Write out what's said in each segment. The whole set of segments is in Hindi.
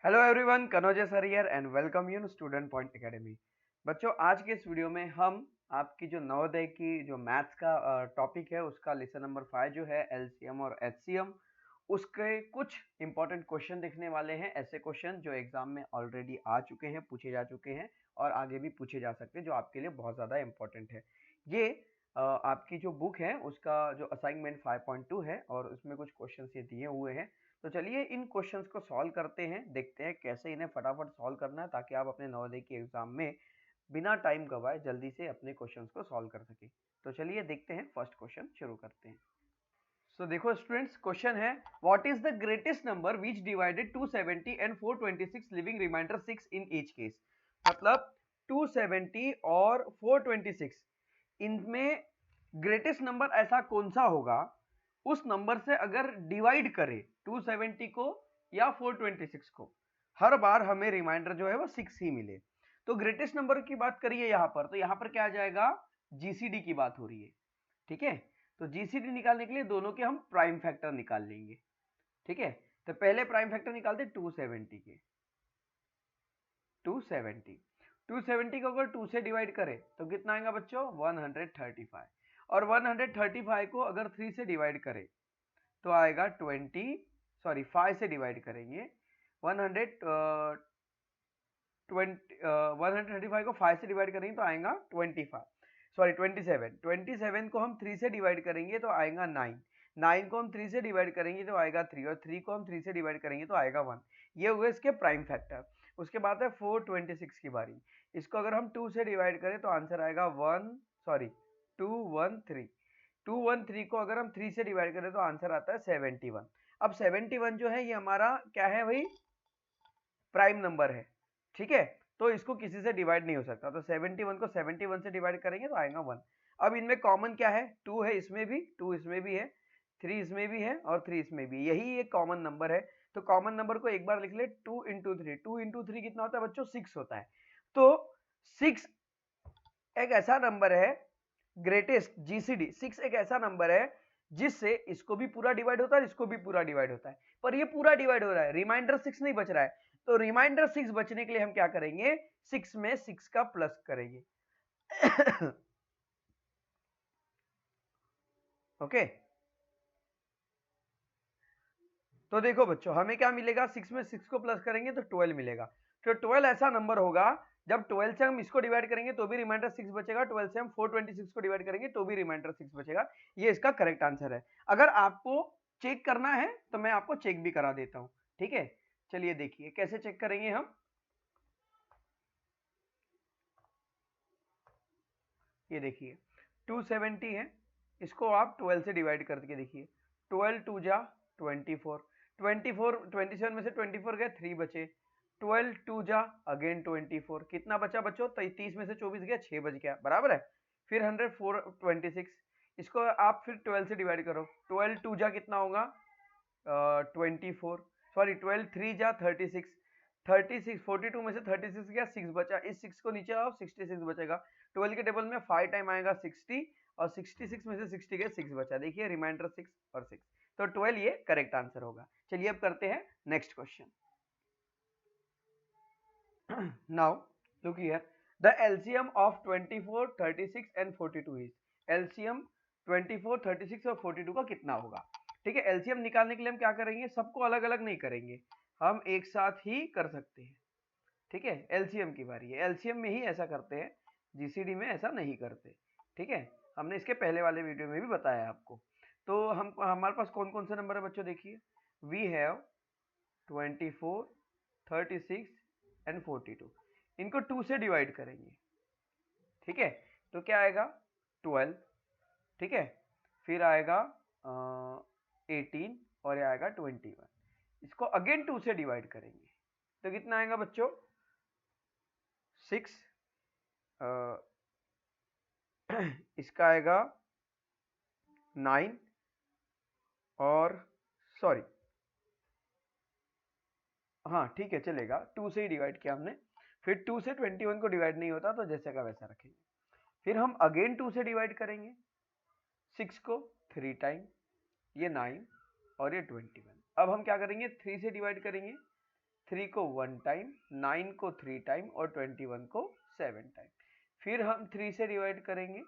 Hello everyone, Kanoje sir here and welcome you student point academy. बच्चों, आज के इस वीडियो में हम आपकी जो नवोदय की जो मैथ्स का टॉपिक है उसका लेसन नंबर 5 जो है एलसीएम और एचसीएम, उसके कुछ इंपॉर्टेंट क्वेश्चन देखने वाले हैं। ऐसे क्वेश्चन जो एग्जाम में ऑलरेडी आ चुके हैं, पूछे जा चुके हैं और आगे भी पूछे जा सकते हैं, जो आपके लिए बहुत ज़्यादा इंपॉर्टेंट है। ये आपकी जो बुक है उसका जो असाइनमेंट 5.2 है और उसमें कुछ क्वेश्चन ये दिए हुए हैं। तो चलिए इन क्वेश्चंस को सॉल्व करते हैं, देखते हैं कैसे इन्हें फटाफट सॉल्व करना है ताकि आप अपने नवोदय की एग्जाम में बिना टाइम गवाए जल्दी से अपने क्वेश्चंस को सॉल्व कर सके। तो चलिए देखते हैं, फर्स्ट क्वेश्चन शुरू करते हैं। सो देखो स्टूडेंट्स, क्वेश्चन है what is the greatest number which divided 270 and 426 leaving remainder 6 in each case. मतलब 270 और 426, इनमें ग्रेटेस्ट नंबर ऐसा कौन सा होगा उस नंबर से अगर डिवाइड करे 270 को या 426 को, हर बार हमें रिमाइंडर जो है वो 6 ही मिले। तो ग्रेटेस्ट नंबर की बात करिए यहाँ पर, तो यहाँ पर क्या आ जाएगा, जीसीडी की बात हो रही है। ठीक है, तो जीसीडी निकालने के लिए दोनों के हम प्राइम फैक्टर निकाल लेंगे। ठीक है, तो पहले प्राइम फैक्टर निकालते 270 के। 270 को अगर 2 से डिवाइड करें तो कितना आएगा बच्चों, 135। और 135 को अगर 3 से डिवाइड करें तो आएगा 5 से डिवाइड करेंगे 100 135 को 5 से डिवाइड करेंगे तो आएगा 27 को हम 3 से डिवाइड करेंगे तो आएगा 9 को हम 3 से डिवाइड करेंगे तो आएगा 3 और 3 को हम 3 से डिवाइड करेंगे तो आएगा 1। ये हुए इसके प्राइम फैक्टर। उसके बाद है 426 की बारी। इसको अगर हम 2 से डिवाइड करें तो आंसर आएगा 213। 213 को अगर हम 3 से डिवाइड करें तो आंसर आता है 71। अब 71 जो है ये हमारा क्या है भाई, प्राइम नंबर है। ठीक है, तो इसको किसी से डिवाइड नहीं हो सकता, तो 71 को 71 से डिवाइड करेंगे तो आएगा 1। अब इनमें कॉमन क्या है, 2 है, इसमें भी 2 इसमें भी है, 3 इसमें भी है और 3 इसमें भी, यही एक कॉमन नंबर है। तो कॉमन नंबर को एक बार लिख ले, 2 इंटू 3। 2 इंटू 3 कितना होता है बच्चों, 6 होता है। तो 6 एक ऐसा नंबर है, ग्रेटेस्ट जीसीडी 6 एक ऐसा नंबर है जिससे इसको भी पूरा डिवाइड होता है, इसको भी पूरा डिवाइड होता है, पर ये पूरा डिवाइड हो रहा है, रिमाइंडर 6 नहीं बच रहा है। तो रिमाइंडर 6 बचने के लिए हम क्या करेंगे, 6 में 6 का प्लस करेंगे। ओके, तो देखो बच्चों हमें क्या मिलेगा, 6 में 6 को प्लस करेंगे तो 12 मिलेगा। तो 12 ऐसा नंबर होगा जब 12 से हम इसको डिवाइड करेंगे तो भी रिमाइंडर 6 बचेगा, 12 से हम 426 को डिवाइड करेंगे तो भी रिमाइंडर 6 बचेगा। ये इसका करेक्ट आंसर है। अगर आपको चेक करना है तो मैं आपको चेक भी करा देता हूं। ठीक है, चलिए देखिए कैसे चेक करेंगे हम। ये देखिए 270 है, इसको आप 12 से डिवाइड करके देखिए। 12 2 जा 24, 27 में से 24 गए, 3 बचे। 12 2 जा अगेन 24, कितना बचा बच्चों, 30 में से 24 गया, 6 बच गया, बराबर है। फिर 126, इसको आप फिर 12 से डिवाइड करो। 12 2 जा कितना होगा, 24, सॉरी 12 3 जा 36, 36 42 में से 36 गया, 6 बचा, इस 6 को नीचे आओ, 66 बचेगा। 12 के टेबल में 5 टाइम आएगा 60 और 66 में से 60 गए, 6 बचा। देखिए रिमाइंडर 6 और 6, तो 12 ये करेक्ट आंसर होगा। चलिए अब करते हैं next question. Now look here, the LCM of 24 36 and 42 is. LCM 24 36 और 42 का कितना होगा। ठीक है, एलसीएम निकालने के लिए हम क्या करेंगे, सबको अलग अलग नहीं करेंगे, हम एक साथ ही कर सकते हैं। ठीक है, एलसीएम की बारी है, एलसीएम में ही ऐसा करते हैं, जीसीडी में ऐसा नहीं करते। ठीक है, हमने इसके पहले वाले वीडियो में भी बताया आपको। तो हम हमारे पास कौन कौन से नंबर है बच्चों, देखिए वी हैव 24 36 एंड 42, इनको 2 से डिवाइड करेंगे। ठीक है, तो क्या आएगा 12। ठीक है, फिर आएगा 18 और ये आएगा 21। इसको अगेन 2 से डिवाइड करेंगे तो कितना आएगा बच्चों, 6, इसका आएगा 9 और सॉरी, हाँ ठीक है चलेगा, 2 से ही डिवाइड किया हमने। फिर 2 से 21 को डिवाइड नहीं होता तो जैसे का वैसा रखेंगे। फिर हम अगेन 2 से डिवाइड करेंगे 6 को 3 टाइम, ये 9 और ये 21। अब हम क्या करेंगे, 3 से डिवाइड करेंगे 3 को 1 टाइम, 9 को 3 टाइम और 21 को 7 टाइम। फिर हम 3 से डिवाइड करेंगे,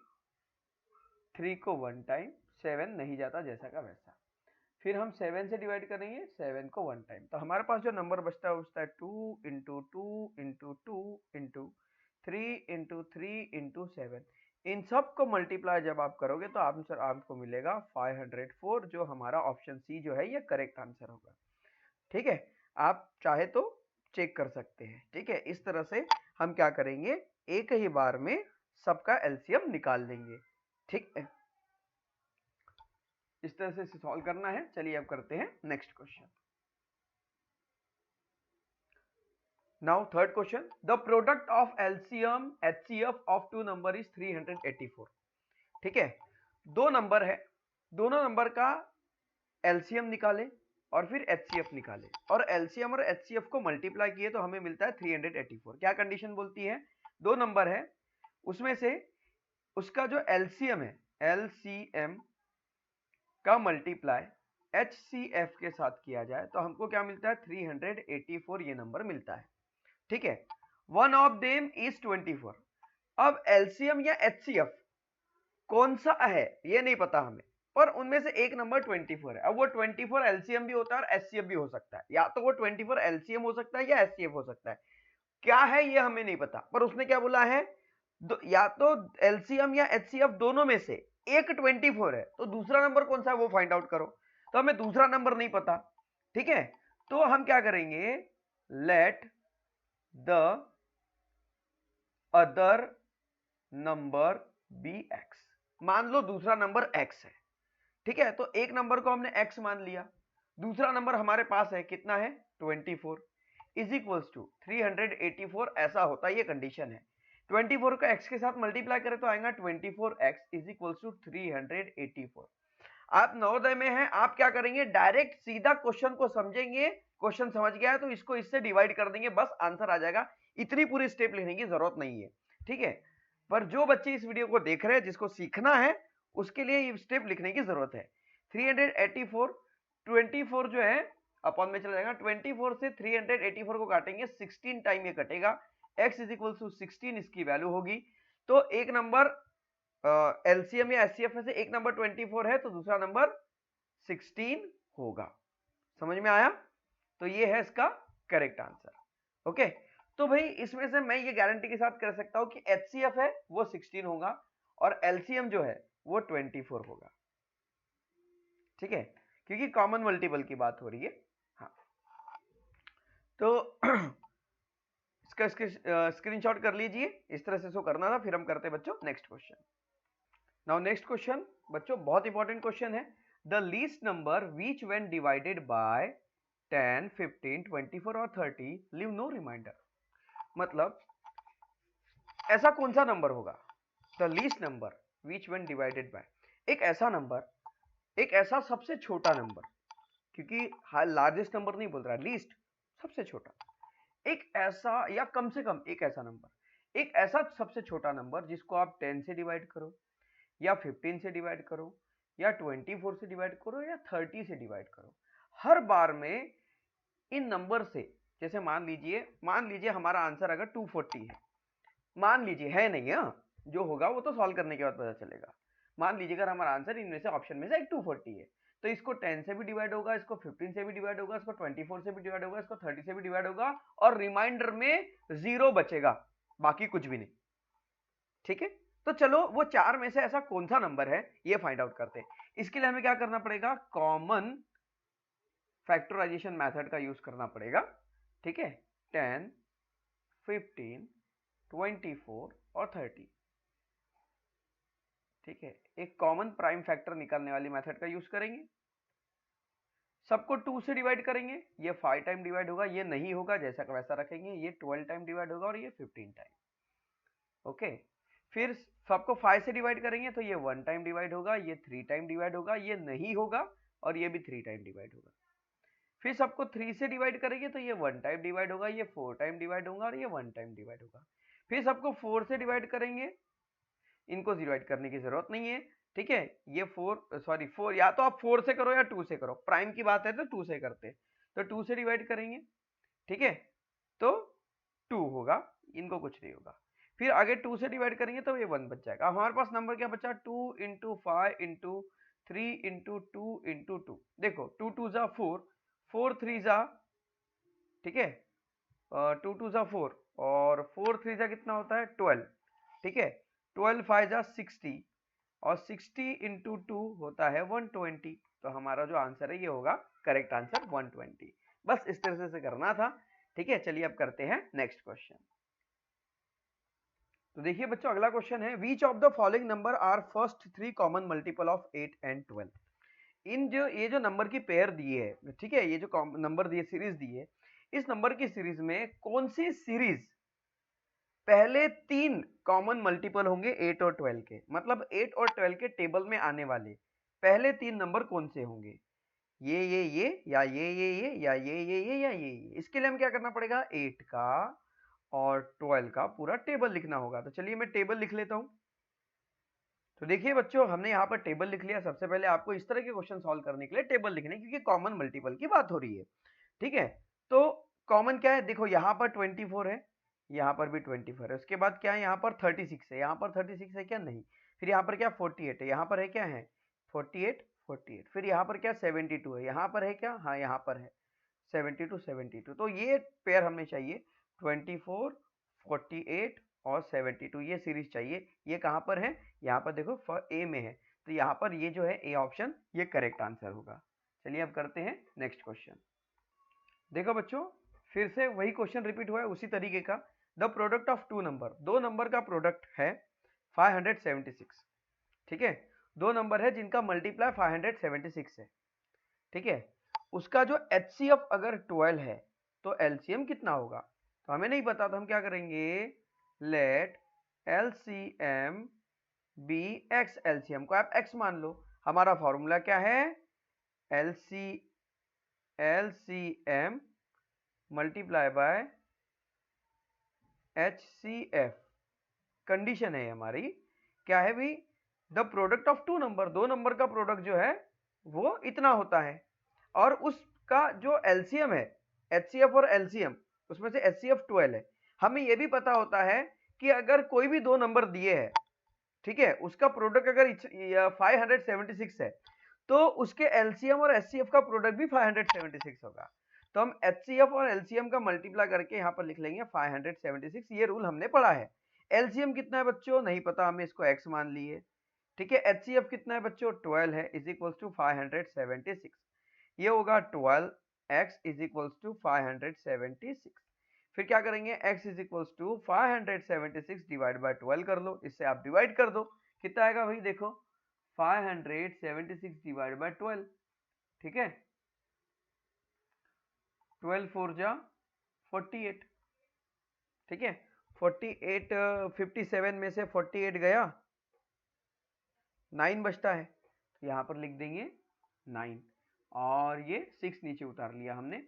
3 को 1 टाइम, 7 नहीं जाता जैसा का वैसा। फिर हम 7 से डिवाइड करेंगे, 7 को 1 टाइम। तो हमारे पास जो नंबर बचता है वो बचता है 2 into 2 into 2 into 3 into 3 into 7। इन सब को मल्टीप्लाई जब आप करोगे तो आंसर आपको मिलेगा 504, जो हमारा ऑप्शन सी जो है ये करेक्ट आंसर होगा। ठीक है, आप चाहे तो चेक कर सकते हैं। ठीक है, इस तरह से हम क्या करेंगे, एक ही बार में सबका एलसीएम निकाल देंगे। ठीक है, इस तरह से इसे सॉल्व करना है। चलिए अब करते हैं next question. Now third question, the product of LCM HCF of two number is 384। ठीक है, दो नंबर है, दोनों नंबर का एलसीएम निकाले और फिर एचसीएफ निकाले, और एलसीएम और एचसीएफ को मल्टीप्लाई किए तो हमें मिलता है 384। क्या कंडीशन बोलती है, दो नंबर है, उसमें से उसका जो एलसीएम है, एलसीएम का मल्टीप्लाई HCF के साथ किया जाए तो हमको क्या मिलता है, 384 ये नंबर मिलता है। ठीक है, वन ऑफ देम इज 24। अब एलसीएम या HCF कौन सा है ये नहीं पता हमें, पर उनमें से एक नंबर 24 है। अब वो 24 एलसीएम भी होता है और HCF भी हो सकता है, या तो वो 24 एलसीएम हो सकता है या HCF हो सकता है। क्या है ये हमें नहीं पता, पर उसने क्या बोला है, या तो एलसीएम या HCF दोनों में से एक 24 है, तो दूसरा नंबर कौन सा है वो फाइंड आउट करो। तो हमें दूसरा नंबर नहीं पता। ठीक है, तो हम क्या करेंगे, let the other number be x. मान लो दूसरा नंबर x है। ठीक है, तो एक नंबर को हमने x मान लिया, दूसरा नंबर हमारे पास है कितना है, 24 इज इक्वल्स टू 384। ऐसा होता है, ये कंडीशन है। 24 को x के साथ मल्टीप्लाई करें तो आएगा 24x इज इक्वल्स टू 384। आप नवोदय में हैं, आप क्या करेंगे, डायरेक्ट सीधा क्वेश्चन को समझेंगे, क्वेश्चन समझ गया है तो इसको इससे डिवाइड कर देंगे, बस आंसर आ जाएगा। इतनी पूरी स्टेप लेने की जरूरत नहीं है। ठीक है, पर जो बच्चे इस वीडियो को देख रहे हैं, जिसको सीखना है, उसके लिए ये स्टेप लिखने की जरूरत है। 384, 24 जो है अपॉन में चला जाएगा, 24 से 384 को काटेंगे, 16 टाइम ये कटेगा, x इज इक्वल टू 16 इसकी वैल्यू होगी। तो एक नंबर एलसीएम या एचसीएफ में से एक नंबर 24 है तो दूसरा नंबर 16 होगा। समझ में आया, तो ये है इसका करेक्ट आंसर। ओके, तो भाई इसमें से मैं ये गारंटी के साथ कर सकता हूं कि एचसीएफ है वो 16 होगा और एलसीएम जो है वो 24 होगा। ठीक है, क्योंकि कॉमन मल्टीपल की बात हो रही है। हाँ, तो इसका स्क्रीनशॉट कर लीजिए, इस तरह से इसको करना था। फिर हम करते हैं बच्चों next question. Now next question बच्चों बहुत इंपॉर्टेंट क्वेश्चन है, the least number which when divided by 10, 15, 24 और 30 लीव नो रिमाइंडर। मतलब ऐसा कौन सा नंबर होगा, the least number which when divided by, एक ऐसा नंबर, एक ऐसा सबसे छोटा नंबर, क्योंकि लार्जेस्ट नंबर नहीं बोल रहा, लीस्ट सबसे छोटा, एक ऐसा या कम से कम एक ऐसा नंबर, एक ऐसा सबसे छोटा नंबर जिसको आप 10 से डिवाइड करो या 15 से डिवाइड करो या 24 से डिवाइड करो या 30 से डिवाइड करो, हर बार में इन नंबर से, जैसे मान लीजिए हमारा आंसर अगर 240 है, मान लीजिए, है नहीं है, जो होगा वो तो सॉल्व करने के बाद पता चलेगा। मान लीजिए अगर हमारा आंसर इनमें से ऑप्शन में से एक 240 है, तो इसको 10 से भी डिवाइड होगा, इसको 15 से भी डिवाइड होगा, इसको 24 से भी डिवाइड होगा, इसको 30 से भी डिवाइड होगा, और रिमाइंडर में 0 बचेगा, बाकी कुछ भी नहीं। ठीक है, तो चलो वो चार में से ऐसा कौन सा नंबर है ये फाइंड आउट करते हैं। इसके लिए हमें क्या करना पड़ेगा, कॉमन फैक्टराइजेशन मेथड का यूज करना पड़ेगा। ठीक है, 10, 15, 24 और 30। ठीक है, एक कॉमन प्राइम फैक्टर निकालने वाली मेथड का यूज करेंगे, सबको 2 से डिवाइड करेंगे, ये 5 टाइम डिवाइड होगा, ये नहीं होगा जैसा का वैसा रखेंगे, ये 12 टाइम डिवाइड होगा और ये 15 टाइम। ओके, फिर सबको 5 से डिवाइड करेंगे तो ये 1 टाइम डिवाइड होगा, ये 3 टाइम डिवाइड होगा, ये नहीं होगा और ये भी 3 टाइम डिवाइड होगा। फिर सबको 3 से डिवाइड करेंगे तो ये 1 टाइम डिवाइड होगा, ये 4 टाइम डिवाइड होगा और ये 1 टाइम डिवाइड होगा। फिर सबको 4 से डिवाइड करेंगे, इनको डिवाइड करने की जरूरत नहीं है। ठीक है, ये 4 या तो आप 4 से करो या 2 से करो, प्राइम की बात है तो 2 से करते, तो 2 से डिवाइड करेंगे, ठीक है, तो 2 होगा, इनको कुछ नहीं होगा। फिर आगे 2 से डिवाइड करेंगे तो ये 1 बच जाएगा। हमारे पास नंबर क्या बचा, 2 इंटू 5 इंटू 3 इंटू 2 इंटू 2। देखो 2 2 जा 4, 4 3 जा, ठीक है, 2 2 जा 4 और 4 3 जा कितना होता है 12, ठीक है, 12 5 जा 60 और 60 इंटू 2 होता है 120। तो हमारा जो आंसर है ये होगा करेक्ट आंसर 120। बस इस तरह से करना था, ठीक है। चलिए अब करते हैं नेक्स्ट क्वेश्चन। तो देखिए बच्चों अगला क्वेश्चन है, which of the following number are first 3 common multiple of 8 and 12। इन जो ये जो नंबर की पेयर दी है, ठीक है, ये जो नंबर दी है, सीरीज दी है, इस नंबर की सीरीज में कौन सी सीरीज पहले 3 कॉमन मल्टीपल होंगे 8 और 12 के, मतलब 8 और 12 के टेबल में आने वाले पहले 3 नंबर कौन से होंगे, ये या ये या ये या ये। इसके लिए हम क्या करना पड़ेगा, 8 का और 12 का पूरा टेबल लिखना होगा। तो चलिए मैं टेबल लिख लेता हूं। तो देखिए बच्चों हमने यहाँ पर टेबल लिख लिया। सबसे पहले आपको इस तरह के क्वेश्चन सॉल्व करने के लिए टेबल लिखने, क्योंकि कॉमन मल्टीपल की बात हो रही है, ठीक है। तो कॉमन क्या है, देखो यहाँ पर 24 है, यहाँ पर भी 24 है, उसके बाद क्या है, यहाँ पर 36 है, यहाँ पर 36 है क्या, नहीं। फिर यहाँ पर क्या 48 है, यहाँ पर है क्या है 48 48। फिर यहाँ पर क्या 72 है, यहाँ पर है क्या, हाँ यहाँ पर है 72 72। तो ये पेयर हमें चाहिए 24 48 और 72, ये सीरीज चाहिए। ये कहाँ पर है, यहाँ पर देखो ए में है, तो यहाँ पर ये जो है ए ऑप्शन ये करेक्ट आंसर होगा। चलिए अब करते हैं नेक्स्ट क्वेश्चन। देखो बच्चों फिर से वही क्वेश्चन रिपीट हुआ है उसी तरीके का। The product of two number, दो नंबर का प्रोडक्ट है 576, ठीक है। दो नंबर है जिनका मल्टीप्लाई 576 है, ठीक है। उसका जो HCF अगर 12 है तो LCM कितना होगा। तो हमें नहीं पता, तो हम क्या करेंगे, let LCM be x. LCM को आप x मान लो। हमारा फॉर्मूला क्या है, LCM multiply by HCF। Condition है हमारी, क्या है भी, the product of two number, दो नंबर का प्रोडक्ट जो है वो इतना होता है, और उसका जो LCM है, HCF और LCM, उसमें से HCF 12 है। हमें यह भी पता होता है कि अगर कोई भी दो नंबर दिए हैं, ठीक है, उसका प्रोडक्ट अगर 576 है तो उसके LCM और HCF का प्रोडक्ट भी 576 होगा। तो हम HCF और LCM का मल्टीप्लाई करके यहाँ पर लिख लेंगे 576। ये रूल हमने पढ़ा है। LCM कितना है बच्चों नहीं पता, हमें इसको x मान लिए, ठीक है। HCF कितना है बच्चों 12 है, इज इक्वल्स टू 576। ये होगा 12x इज इक्वल्स टू 576। फिर क्या करेंगे, x is equals to 576 divide by 12 कर लो, इससे आप डिवाइड कर दो, कितना आएगा भाई, देखो 576 डिवाइड बाय 12, ठीक है। 12 4 जा 48, ठीक है। 48 57 में से 48 गया, 9 बचता है, तो यहाँ पर लिख देंगे 9, और ये 6 नीचे उतार लिया हमने।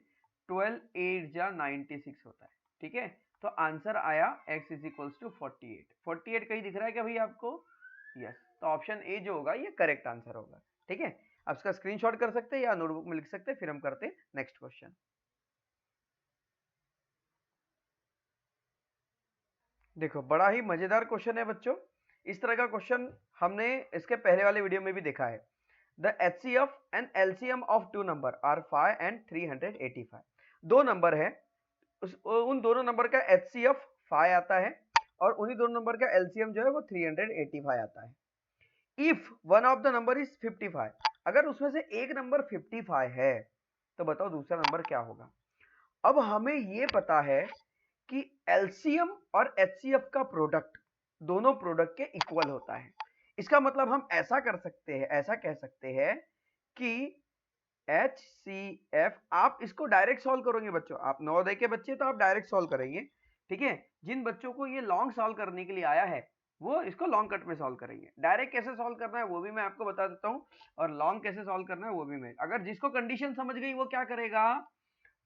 12 8 जा 96 होता है, ठीक है। तो आंसर आया x इज इक्वल्स टू 48। 48 कहीं दिख रहा है क्या भैया आपको, यस। तो ऑप्शन ए जो होगा ये करेक्ट आंसर होगा, ठीक है। आप इसका स्क्रीनशॉट कर सकते हैं या नोटबुक में लिख सकते हैं। फिर हम करते हैं नेक्स्ट क्वेश्चन। देखो बड़ा ही मजेदार क्वेश्चन है बच्चों। इस तरह का क्वेश्चन हमने इसके पहले वाले वीडियो में भी देखा है। The HCF and LCM of two number are 5 and 385। दो नंबर है, उन दोनों नंबर का HCF 5 आता है और उन्हीं दोनों नंबर का LCM जो है वो 385 आता है। If one of the number is 55, अगर उसमें से एक नंबर 55 है तो बताओ दूसरा नंबर क्या होगा। अब हमें ये पता है कि LCM और HCF का प्रोडक्ट दोनों प्रोडक्ट के इक्वल होता है। इसका मतलब हम ऐसा कर सकते हैं, ऐसा कह सकते हैं कि HCF, आप इसको डायरेक्ट सॉल्व करोगे बच्चों, आप नवोदय के बच्चे तो आप डायरेक्ट सॉल्व करेंगे, ठीक है। जिन बच्चों को ये लॉन्ग सॉल्व करने के लिए आया है वो इसको लॉन्ग कट में सॉल्व करेंगे। डायरेक्ट कैसे सॉल्व करना है वो भी मैं आपको बता देता हूँ, और लॉन्ग कैसे सॉल्व करना है वो भी मैं। अगर जिसको कंडीशन समझ गई वो क्या करेगा,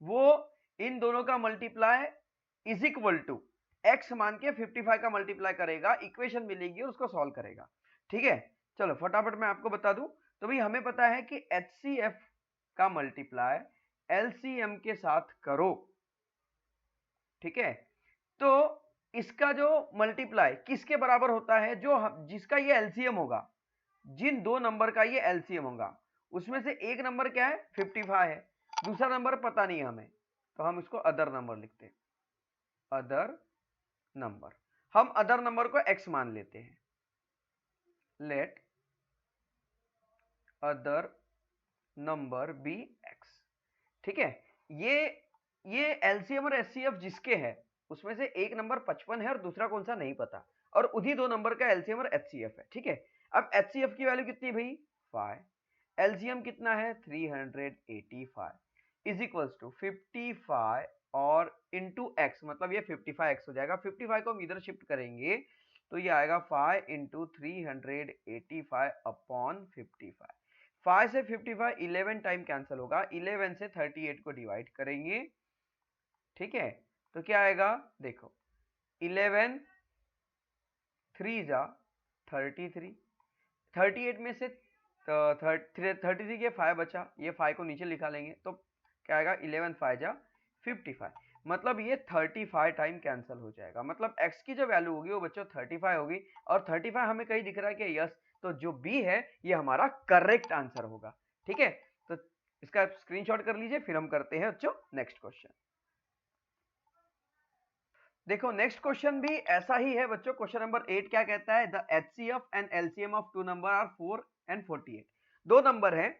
वो इन दोनों का multiply is equal to x मान के 55 का मल्टीप्लाई करेगा, इक्वेशन मिलेगी और उसको सॉल्व करेगा, ठीक है। चलो फटाफट मैं आपको बता दूं। तो भाई हमें पता है कि HCF का मल्टीप्लाई LCM के साथ करो ठीक है, तो इसका जो मल्टीप्लाई किसके बराबर होता है, जो जिसका ये एलसीएम होगा, जिन दो नंबर का ये एलसीएम होगा, उसमें से एक नंबर क्या है 55 है, दूसरा नंबर पता नहीं हमें, तो हम इसको अदर नंबर लिखते हैं। अदर नंबर, हम अदर नंबर को x मान लेते हैं। Let other number be x। ठीक है, ये एलसीएम और एचसीएफ जिसके है उसमें से एक नंबर 55 है और दूसरा कौन सा नहीं पता, और उन्हीं दो नंबर का एलसीएम और एचसीएफ है। ठीक है, अब एचसीएफ की वैल्यू कितनी है भाई 5, एलसीएम कितना है 385 इज इक्वल्स टू 55 और इंटू एक्स, मतलब ये 55x हो जाएगा। 55 को हम इधर शिफ्ट करेंगे तो ये आएगा 5 इंटू 385 अपॉन 55। 5 से 55 11 टाइम कैंसिल होगा, 11 से 38 को डिवाइड करेंगे। ठीक है, तो क्या आएगा देखो 11 3 जा 33, 38 में से 33 के 5 बचा, ये 5 को नीचे लिखा लेंगे तो क्या आएगा 11 5 जा 55, मतलब ये 35 टाइम कैंसिल हो जाएगा। मतलब x की जो वैल्यू होगी वो बच्चों 35 होगी, और 35 हमें कहीं दिख रहा है कि यस, तो जो b है ये हमारा करेक्ट आंसर होगा। ठीक है, तो इसका स्क्रीनशॉट कर लीजिए, फिर हम करते हैं बच्चों नेक्स्ट क्वेश्चन। देखो नेक्स्ट क्वेश्चन भी ऐसा ही है बच्चों। क्वेश्चन नंबर 8 क्या कहता है, the HCF and LCM of two number are 4 and 48। दो नंबर हैं,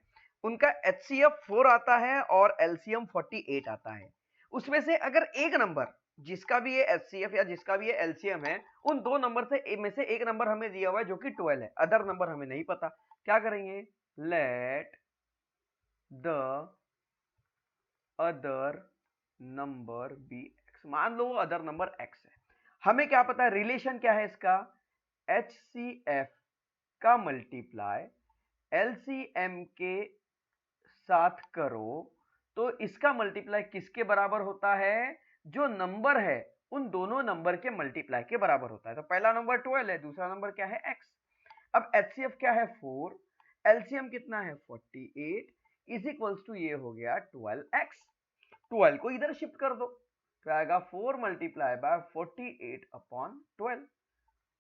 उनका एचसीएफ 4 आता है और एलसीएम 48 आता है। उसमें से अगर एक नंबर जिसका भी ये एचसीएफ या जिसका भी ये एलसीएम है, उन दो नंबर से एक नंबर हमें दिया हुआ है जो कि 12 है, अदर नंबर हमें नहीं पता, क्या करेंगे, let the other number be x। मान लो अदर नंबर x है, हमें क्या पता है रिलेशन क्या है इसका, HCF का मल्टीप्लाई LCM के साथ करो तो इसका मल्टीप्लाई किसके बराबर होता है, जो नंबर है उन दोनों नंबर के मल्टीप्लाई के बराबर होता है। तो पहला नंबर 12 है, दूसरा नंबर क्या है x। अब HCF क्या है 4, LCM कितना है 48 इज इक्वल्स टू ये हो गया 12x। 12 को इधर शिफ्ट कर दो तो आएगा 4 मल्टीप्लाई बाय 48 अपॉन 12।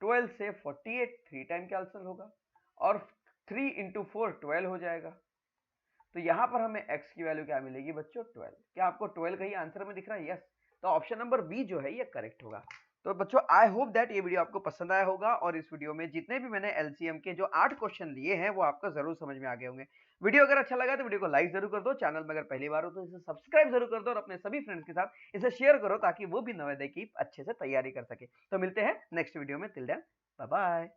12 से 48 3 टाइम कैंसिल होगा और 3 इंटू 4 12 हो जाएगा। तो यहां पर हमें x की वैल्यू क्या मिलेगी बच्चों 12। क्या आपको 12 कहीं आंसर में दिख रहा है, यस, तो ऑप्शन नंबर बी जो है ये करेक्ट होगा। तो बच्चों आई होप दैट ये वीडियो आपको पसंद आया होगा, और इस वीडियो में जितने भी मैंने एलसीएम के जो 8 क्वेश्चन लिए हैं वो आपको जरूर समझ में आ गए होंगे। वीडियो अगर अच्छा लगा तो वीडियो को लाइक जरूर कर दो, चैनल में अगर पहली बार हो तो इसे सब्सक्राइब जरूर कर दो, और अपने सभी फ्रेंड्स के साथ इसे शेयर करो ताकि वो भी नवोदय की अच्छे से तैयारी कर सके। तो मिलते हैं नेक्स्ट वीडियो में, टिल देन बाय बाय।